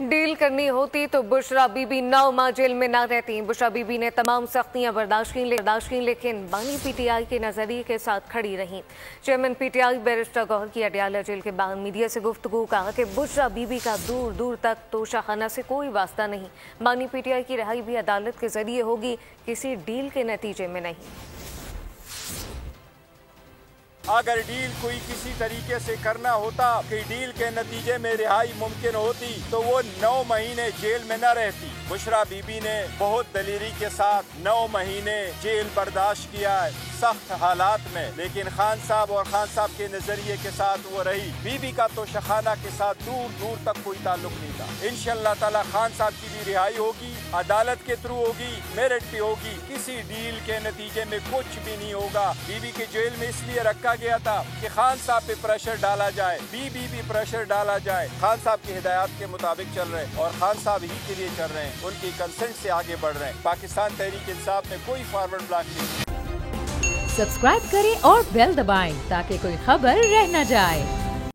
Deal करनी होती तो बुशरा बीबी 9 माह जेल में ना रहती। बुशरा बीबी ने तमाम सख्तियां बर्दाश्त की, लेकिन बानी पीटीआई के नजरिए के साथ खड़ी रहीं। चेयरमैन पीटीआई बैरिस्टर गौहर की अडयाला जेल के बाद मीडिया से गुफ्तगू कहा कि बुशरा बीबी का दूर दूर तक तोशाखाना से कोई वास्ता नहीं। बानी पीटीआई की रिहाई भी अदालत के जरिए होगी, किसी डील के नतीजे में नहीं। अगर डील कोई किसी तरीके से करना होता कि डील के नतीजे में रिहाई मुमकिन होती तो वो 9 महीने जेल में न रहती। बुशरा बीबी ने बहुत दलेरी के साथ 9 महीने जेल बर्दाश्त किया है सख्त हालात में, लेकिन खान साहब और खान साहब के नजरिए के साथ वो रही। बीबी का तो शखाना के साथ दूर दूर तक कोई ताल्लुक नहीं था। इंशाअल्लाह ताला खान साहब की भी रिहाई होगी, अदालत के थ्रू होगी, मेरिट पे होगी। किसी डील के नतीजे में कुछ भी नहीं होगा। बीबी के जेल में इसलिए रखा गया था कि खान साहब पे प्रेशर डाला जाए, बीबी भी प्रेशर डाला जाए। खान साहब की हिदायत के मुताबिक चल रहे हैं और खान साहब ही के लिए चल रहे हैं, उनकी कंसेंट से आगे बढ़ रहे हैं। पाकिस्तान तहरीक इंसाफ में कोई फॉरवर्ड ब्लॉक नहीं। सब्सक्राइब करें और बेल दबाएं ताकि कोई खबर रह न जाए।